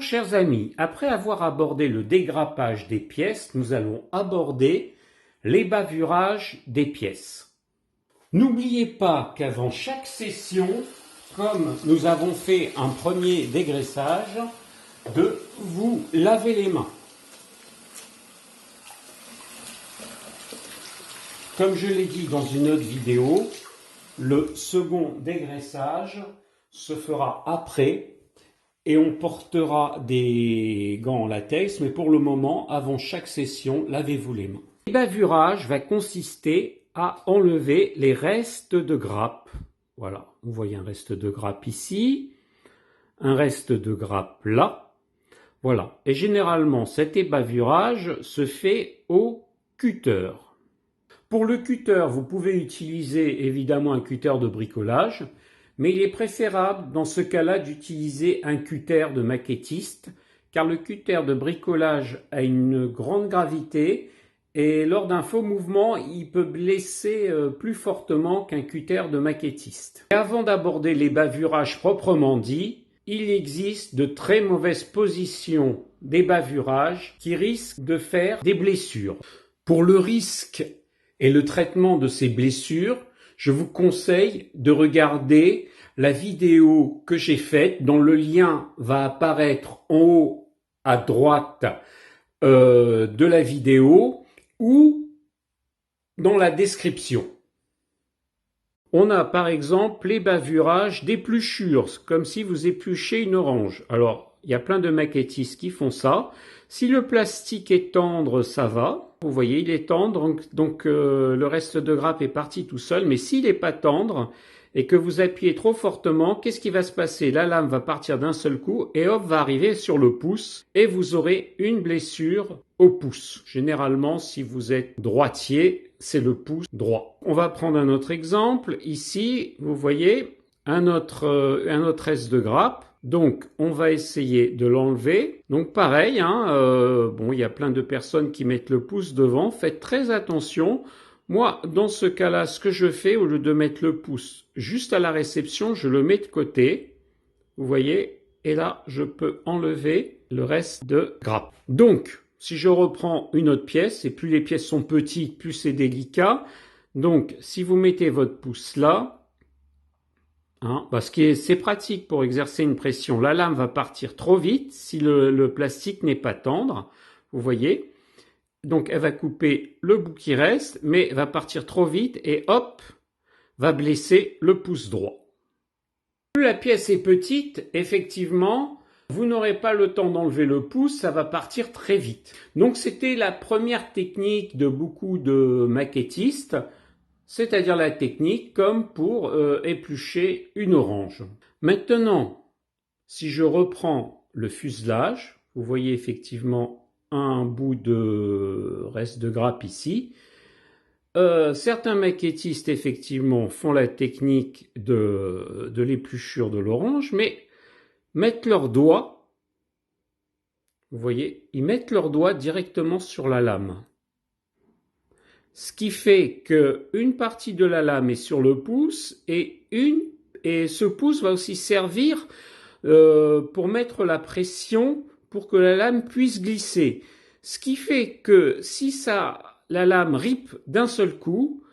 chers amis, après avoir abordé le dégrappage des pièces, nous allons aborder les bavurages des pièces. N'oubliez pas qu'avant chaque session, comme nous avons fait un premier dégraissage, de vous laver les mains. Comme je l'ai dit dans une autre vidéo, le second dégraissage se fera après et on portera des gants en latex, mais pour le moment, avant chaque session, lavez-vous les mains. Le bavurage va consister à enlever les restes de grappe. Voilà, vous voyez un reste de grappe ici, un reste de grappe là. Voilà, et généralement cet ébavurage se fait au cutter. Pour le cutter, vous pouvez utiliser évidemment un cutter de bricolage, mais il est préférable dans ce cas-là d'utiliser un cutter de maquettiste, car le cutter de bricolage a une grande gravité et lors d'un faux mouvement, il peut blesser plus fortement qu'un cutter de maquettiste. Et avant d'aborder les bavurages proprement dits, il existe de très mauvaises positions des bavurages qui risquent de faire des blessures. Pour le risque et le traitement de ces blessures, je vous conseille de regarder la vidéo que j'ai faite, dont le lien va apparaître en haut à droite de la vidéo ou dans la description. On a par exemple les bavurages d'épluchure, comme si vous épluchez une orange. Alors, il y a plein de maquettistes qui font ça. Si le plastique est tendre, ça va. Vous voyez, il est tendre, donc le reste de grappe est parti tout seul. Mais s'il n'est pas tendre et que vous appuyez trop fortement, qu'est-ce qui va se passer? La lame va partir d'un seul coup et hop, va arriver sur le pouce et vous aurez une blessure au pouce. Généralement, si vous êtes droitier, c'est le pouce droit. On va prendre un autre exemple. Ici, vous voyez un autre reste de grappe. Donc, on va essayer de l'enlever. Donc, pareil, bon, il y a plein de personnes qui mettent le pouce devant. Faites très attention. Moi, dans ce cas-là, ce que je fais, au lieu de mettre le pouce juste à la réception, je le mets de côté. Vous voyez? Et là, je peux enlever le reste de grappe. Donc, si je reprends une autre pièce, et plus les pièces sont petites, plus c'est délicat. Donc, si vous mettez votre pouce là, parce que c'est pratique pour exercer une pression. La lame va partir trop vite si le plastique n'est pas tendre. Vous voyez? Donc, elle va couper le bout qui reste, mais va partir trop vite et hop, va blesser le pouce droit. Plus la pièce est petite, effectivement, vous n'aurez pas le temps d'enlever le pouce, ça va partir très vite. Donc, c'était la première technique de beaucoup de maquettistes, c'est-à-dire la technique comme pour éplucher une orange. Maintenant, si je reprends le fuselage, vous voyez effectivement un bout de reste de grappe ici. Certains maquettistes effectivement font la technique de l'épluchure de l'orange, mais mettent leurs doigts, vous voyez, ils mettent leurs doigts directement sur la lame. Ce qui fait qu'une partie de la lame est sur le pouce et ce pouce va aussi servir pour mettre la pression pour que la lame puisse glisser. Ce qui fait que si la lame ripe d'un seul coup,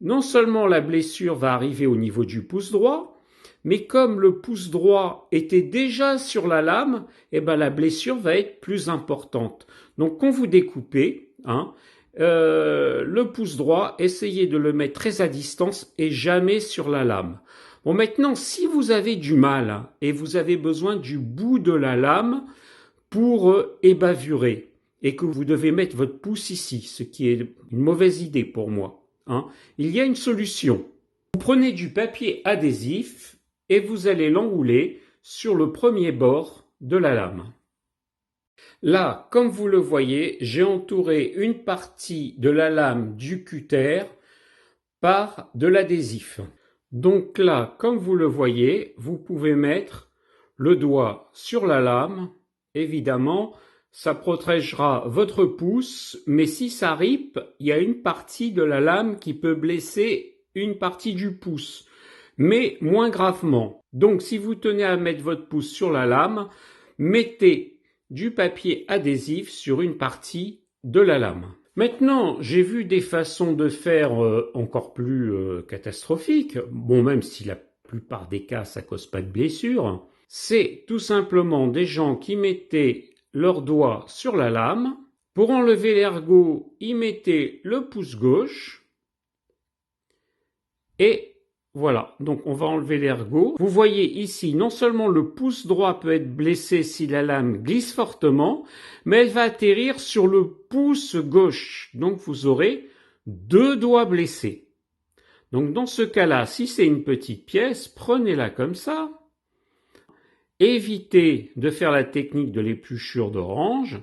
non seulement la blessure va arriver au niveau du pouce droit, mais comme le pouce droit était déjà sur la lame, eh ben la blessure va être plus importante. Donc quand vous découpez, le pouce droit, essayez de le mettre très à distance et jamais sur la lame. Bon, maintenant, si vous avez du mal et vous avez besoin du bout de la lame pour ébavurer et que vous devez mettre votre pouce ici, ce qui est une mauvaise idée pour moi, il y a une solution. Vous prenez du papier adhésif et vous allez l'enrouler sur le premier bord de la lame. Là, comme vous le voyez, j'ai entouré une partie de la lame du cutter par de l'adhésif. Donc là, comme vous le voyez, vous pouvez mettre le doigt sur la lame. Évidemment, ça protégera votre pouce, mais si ça ripe, il y a une partie de la lame qui peut blesser une partie du pouce, mais moins gravement. Donc si vous tenez à mettre votre pouce sur la lame, mettez du papier adhésif sur une partie de la lame. Maintenant, j'ai vu des façons de faire encore plus catastrophiques, bon, même si la plupart des cas ça cause pas de blessure. C'est tout simplement des gens qui mettaient leurs doigts sur la lame. Pour enlever l'ergot, ils mettaient le pouce gauche et voilà, donc on va enlever l'ergot. Vous voyez ici, non seulement le pouce droit peut être blessé si la lame glisse fortement, mais elle va atterrir sur le pouce gauche. Donc vous aurez 2 doigts blessés. Donc dans ce cas-là, si c'est une petite pièce, prenez-la comme ça. Évitez de faire la technique de l'épluchure d'orange,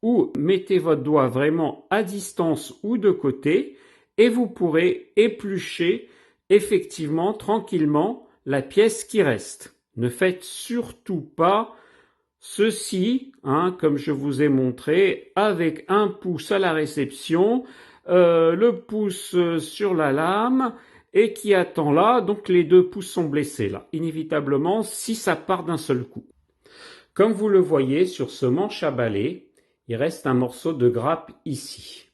ou mettez votre doigt vraiment à distance ou de côté, et vous pourrez éplucher effectivement, tranquillement, la pièce qui reste. Ne faites surtout pas ceci, comme je vous ai montré, avec un pouce à la réception, le pouce sur la lame, et qui attend là, donc les 2 pouces sont blessés là, inévitablement, si ça part d'un seul coup. Comme vous le voyez sur ce manche à balai, il reste un morceau de grappe ici.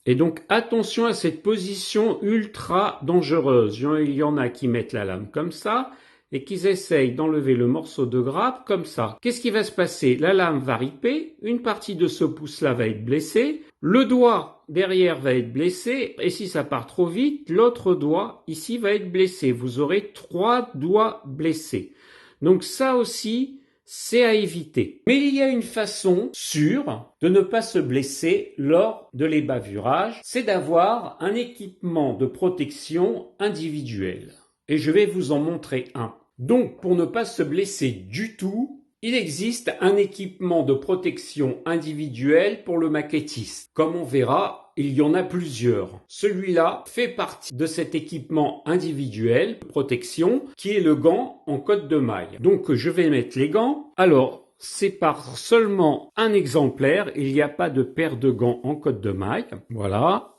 Et donc attention à cette position ultra dangereuse. Il y en a qui mettent la lame comme ça et qui essayent d'enlever le morceau de grappe comme ça. Qu'est-ce qui va se passer? La lame va riper, une partie de ce pouce-là va être blessée, le doigt derrière va être blessé et si ça part trop vite, l'autre doigt ici va être blessé. Vous aurez 3 doigts blessés. Donc ça aussi, c'est à éviter. Mais il y a une façon sûre de ne pas se blesser lors de l'ébavurage, c'est d'avoir un équipement de protection individuel. Et je vais vous en montrer un. Donc, pour ne pas se blesser du tout, il existe un équipement de protection individuelle pour le maquettiste. Comme on verra, il y en a plusieurs. Celui-là fait partie de cet équipement individuel de protection qui est le gant en cotte de maille. Donc je vais mettre les gants. Alors c'est par seulement un exemplaire, il n'y a pas de paire de gants en cotte de maille. Voilà.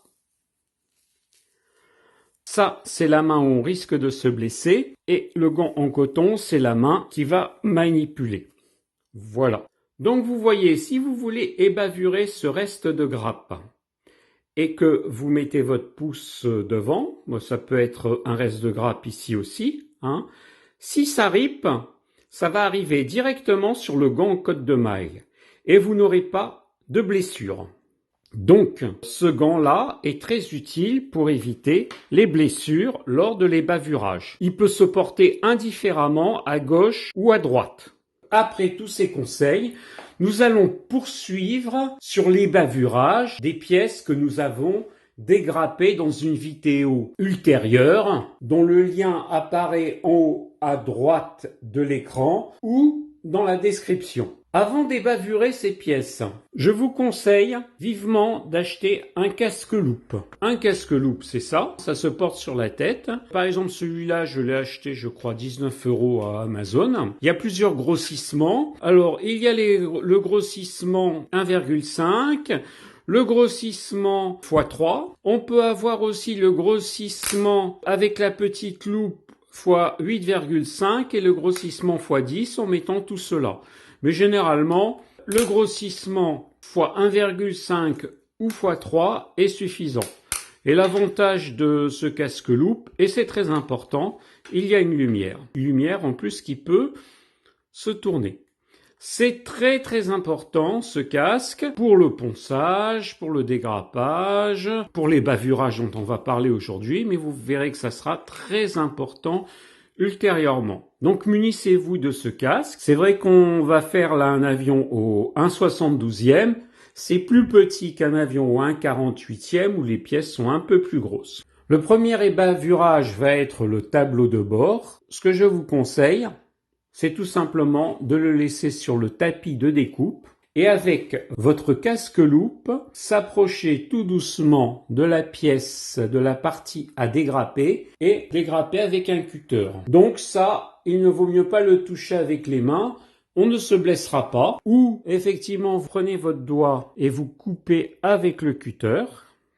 Ça, c'est la main où on risque de se blesser et le gant en coton, c'est la main qui va manipuler. Voilà. Donc vous voyez, si vous voulez ébavurer ce reste de grappe, et que vous mettez votre pouce devant, ça peut être un reste de grappe ici aussi, si ça ripe, ça va arriver directement sur le gant en cotte de maille et vous n'aurez pas de blessure. Donc, ce gant-là est très utile pour éviter les blessures lors de l'ébavurage. Il peut se porter indifféremment à gauche ou à droite. Après tous ces conseils, nous allons poursuivre sur l'ébavurage des pièces que nous avons dégrappées dans une vidéo ultérieure, dont le lien apparaît en haut à droite de l'écran ou dans la description. Avant d'ébavurer ces pièces, je vous conseille vivement d'acheter un casque-loupe. Un casque-loupe, c'est ça, ça se porte sur la tête. Par exemple, celui-là, je l'ai acheté, je crois, 19 € à Amazon. Il y a plusieurs grossissements. Alors, il y a le grossissement 1,5, le grossissement x3. On peut avoir aussi le grossissement avec la petite loupe x 8,5 et le grossissement x 10 en mettant tout cela. Mais généralement, le grossissement x 1,5 ou x 3 est suffisant. Et l'avantage de ce casque-loupe, et c'est très important, il y a une lumière. Une lumière en plus qui peut se tourner. C'est très très important ce casque pour le ponçage, pour le dégrappage, pour les bavurages dont on va parler aujourd'hui, mais vous verrez que ça sera très important ultérieurement. Donc munissez-vous de ce casque. C'est vrai qu'on va faire là un avion au 1/72e. C'est plus petit qu'un avion au 1/48e où les pièces sont un peu plus grosses. Le premier ébavurage va être le tableau de bord. Ce que je vous conseille, c'est tout simplement de le laisser sur le tapis de découpe et avec votre casque-loupe, s'approcher tout doucement de la pièce, de la partie à dégrapper et dégrapper avec un cutter. Donc ça, il ne vaut mieux pas le toucher avec les mains, on ne se blessera pas. Ou effectivement, vous prenez votre doigt et vous coupez avec le cutter,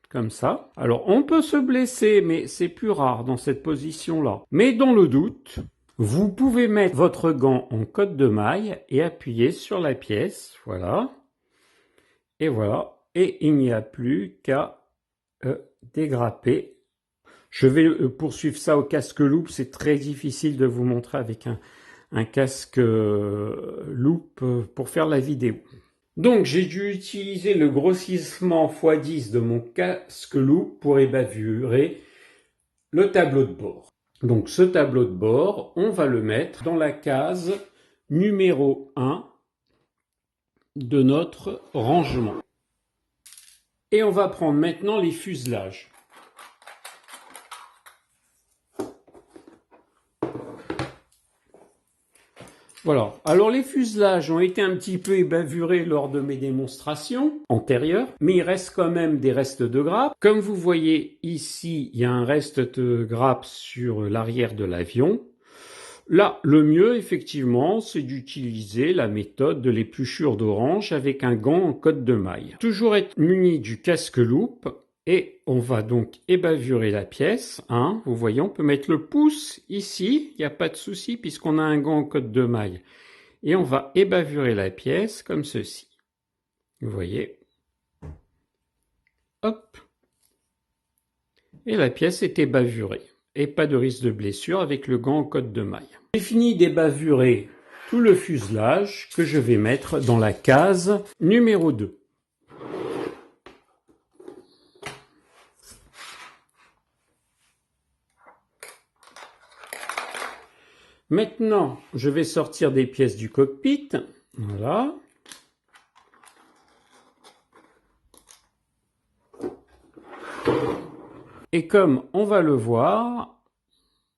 comme ça. Alors on peut se blesser, mais c'est plus rare dans cette position-là. Mais dans le doute, Vous pouvez mettre votre gant en cotte de maille et appuyer sur la pièce, voilà. Et voilà, et il n'y a plus qu'à dégrapper. Je vais poursuivre ça au casque loupe, c'est très difficile de vous montrer avec un casque loupe pour faire la vidéo. Donc j'ai dû utiliser le grossissement x10 de mon casque loupe pour ébavurer le tableau de bord. Donc ce tableau de bord, on va le mettre dans la case numéro 1 de notre rangement. Et on va prendre maintenant les fuselages. Voilà. Alors les fuselages ont été un petit peu ébavurés lors de mes démonstrations antérieures, mais il reste quand même des restes de grappes. Comme vous voyez ici, il y a un reste de grappe sur l'arrière de l'avion. Là, le mieux, effectivement, c'est d'utiliser la méthode de l'épluchure d'orange avec un gant en cotte de maille. Toujours être muni du casque loupe et on va donc ébavurer la pièce. Vous voyez, on peut mettre le pouce ici, il n'y a pas de souci puisqu'on a un gant en cotte de maille. Et on va ébavurer la pièce comme ceci. Vous voyez. Hop. Et la pièce est ébavurée. Et pas de risque de blessure avec le gant en cotte de maille. J'ai fini d'ébavurer tout le fuselage que je vais mettre dans la case numéro 2. Maintenant, je vais sortir des pièces du cockpit. Voilà. Et comme on va le voir,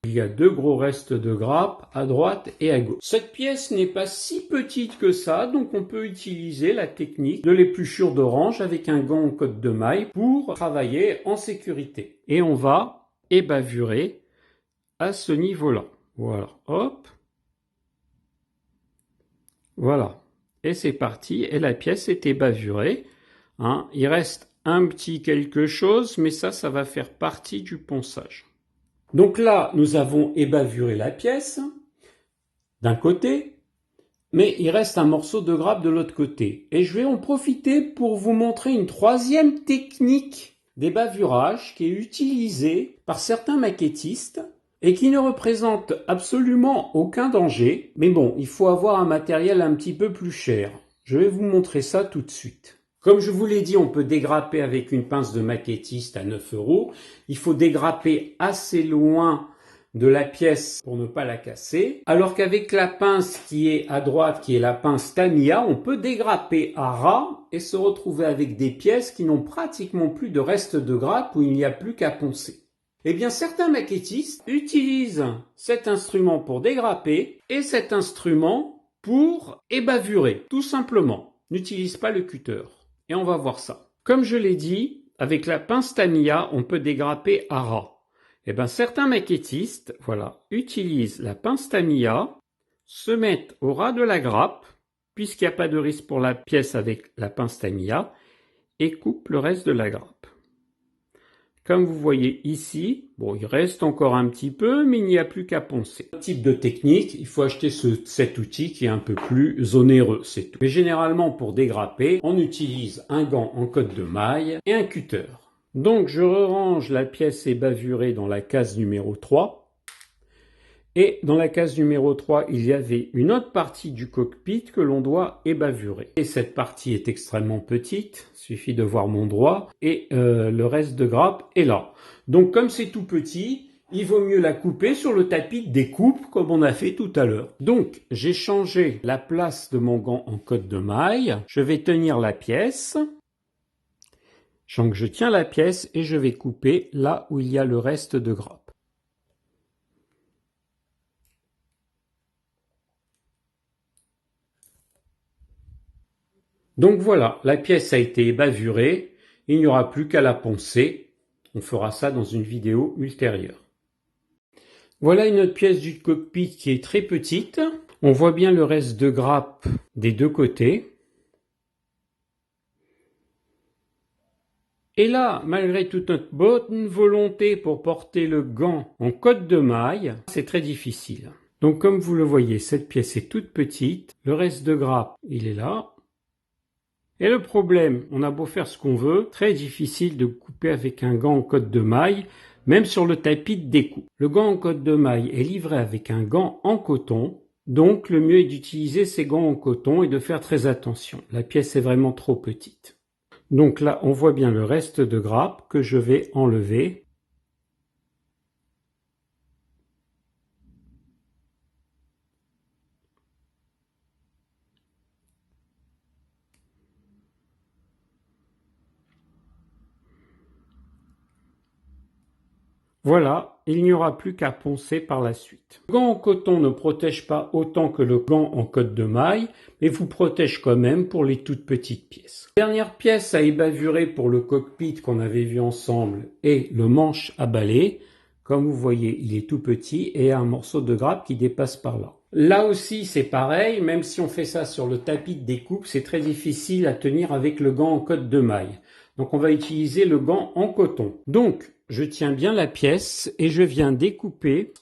il y a deux gros restes de grappe à droite et à gauche. Cette pièce n'est pas si petite que ça, donc on peut utiliser la technique de l'épluchure d'orange avec un gant en cotte de maille pour travailler en sécurité. Et on va ébavurer à ce niveau-là. Voilà, hop. Voilà. Et c'est parti, et la pièce est ébavurée. Il reste un petit quelque chose, mais ça va faire partie du ponçage. Donc là, nous avons ébavuré la pièce d'un côté, mais il reste un morceau de grappe de l'autre côté. Et je vais en profiter pour vous montrer une troisième technique d'ébavurage qui est utilisée par certains maquettistes et qui ne représente absolument aucun danger. Mais bon, il faut avoir un matériel un petit peu plus cher. Je vais vous montrer ça tout de suite. Comme je vous l'ai dit, on peut dégrapper avec une pince de maquettiste à 9 €. Il faut dégrapper assez loin de la pièce pour ne pas la casser. Alors qu'avec la pince qui est à droite, qui est la pince Tamiya, on peut dégrapper à ras et se retrouver avec des pièces qui n'ont pratiquement plus de reste de grappe où il n'y a plus qu'à poncer. Eh bien, certains maquettistes utilisent cet instrument pour dégrapper et cet instrument pour ébavurer, tout simplement. N'utilise pas le cutter. Et on va voir ça. Comme je l'ai dit, avec la pince Tamiya, on peut dégrapper à ras. Eh bien, certains maquettistes, voilà, utilisent la pince Tamiya, se mettent au ras de la grappe, puisqu'il n'y a pas de risque pour la pièce avec la pince Tamiya, et coupent le reste de la grappe. Comme vous voyez ici, bon, il reste encore un petit peu, mais il n'y a plus qu'à poncer. Type de technique, il faut acheter cet outil qui est un peu plus onéreux, c'est tout. Mais généralement, pour dégrapper, on utilise un gant en cotte de maille et un cutter. Donc, je range la pièce ébavurée dans la case numéro 3. Et dans la case numéro 3, il y avait une autre partie du cockpit que l'on doit ébavurer. Et cette partie est extrêmement petite, il suffit de voir mon doigt, et le reste de grappe est là. Donc comme c'est tout petit, il vaut mieux la couper sur le tapis de découpe comme on a fait tout à l'heure. Donc j'ai changé la place de mon gant en cotte de maille, je vais tenir la pièce. Donc je tiens la pièce et je vais couper là où il y a le reste de grappe. Donc voilà, la pièce a été ébavurée, il n'y aura plus qu'à la poncer. On fera ça dans une vidéo ultérieure. Voilà une autre pièce du cockpit qui est très petite. On voit bien le reste de grappe des deux côtés. Et là, malgré toute notre bonne volonté pour porter le gant en cotte de maille, c'est très difficile. Donc comme vous le voyez, cette pièce est toute petite, le reste de grappe, il est là. Et le problème, on a beau faire ce qu'on veut, très difficile de couper avec un gant en cotte de maille, même sur le tapis de découpe. Le gant en cotte de maille est livré avec un gant en coton, donc le mieux est d'utiliser ces gants en coton et de faire très attention. La pièce est vraiment trop petite. Donc là, on voit bien le reste de grappe que je vais enlever. Voilà, il n'y aura plus qu'à poncer par la suite. Le gant en coton ne protège pas autant que le gant en cotte de maille, mais vous protège quand même pour les toutes petites pièces. Dernière pièce à ébavurer pour le cockpit qu'on avait vu ensemble est le manche à balai. Comme vous voyez, il est tout petit et a un morceau de grappe qui dépasse par là. Là aussi, c'est pareil, même si on fait ça sur le tapis de découpe, c'est très difficile à tenir avec le gant en cotte de maille. Donc on va utiliser le gant en coton. Donc, je tiens bien la pièce et je viens découper.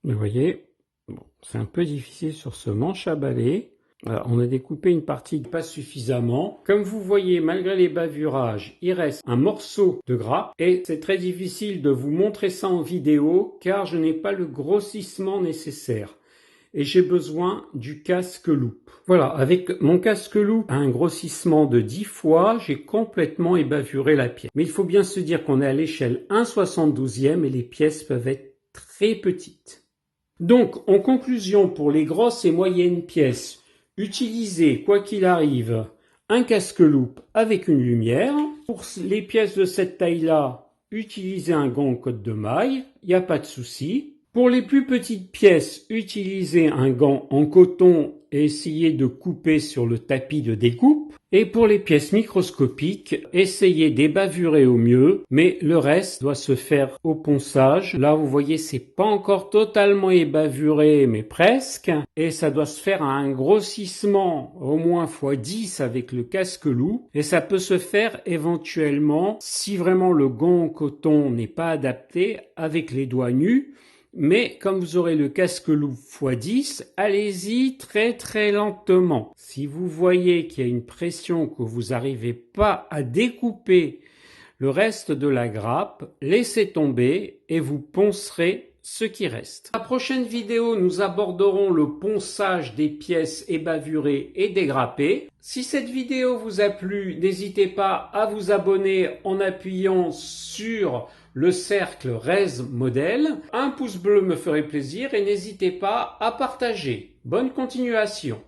Vous voyez, bon, c'est un peu difficile sur ce manche à balai. Voilà, on a découpé une partie pas suffisamment. Comme vous voyez, malgré les bavurages, il reste un morceau de grappe et c'est très difficile de vous montrer ça en vidéo car je n'ai pas le grossissement nécessaire. Et j'ai besoin du casque-loupe. Voilà, avec mon casque-loupe à un grossissement de 10 fois, j'ai complètement ébavuré la pièce. Mais il faut bien se dire qu'on est à l'échelle 1/72e et les pièces peuvent être très petites. Donc, en conclusion, pour les grosses et moyennes pièces, utilisez, quoi qu'il arrive, un casque-loupe avec une lumière. Pour les pièces de cette taille-là, utilisez un gant en cotte de maille, il n'y a pas de souci. Pour les plus petites pièces, utilisez un gant en coton et essayez de couper sur le tapis de découpe. Et pour les pièces microscopiques, essayez d'ébavurer au mieux, mais le reste doit se faire au ponçage. Là, vous voyez, c'est pas encore totalement ébavuré, mais presque. Et ça doit se faire à un grossissement au moins x10 avec le casque-loup. Et ça peut se faire éventuellement, si vraiment le gant en coton n'est pas adapté, avec les doigts nus. Mais comme vous aurez le casque-loup x10, allez-y très très lentement. Si vous voyez qu'il y a une pression que vous n'arrivez pas à découper le reste de la grappe, laissez tomber et vous poncerez ce qui reste. Dans la prochaine vidéo, nous aborderons le ponçage des pièces ébavurées et dégrappées. Si cette vidéo vous a plu, n'hésitez pas à vous abonner en appuyant sur le cercle Raise Modèle. Un pouce bleu me ferait plaisir et n'hésitez pas à partager. Bonne continuation.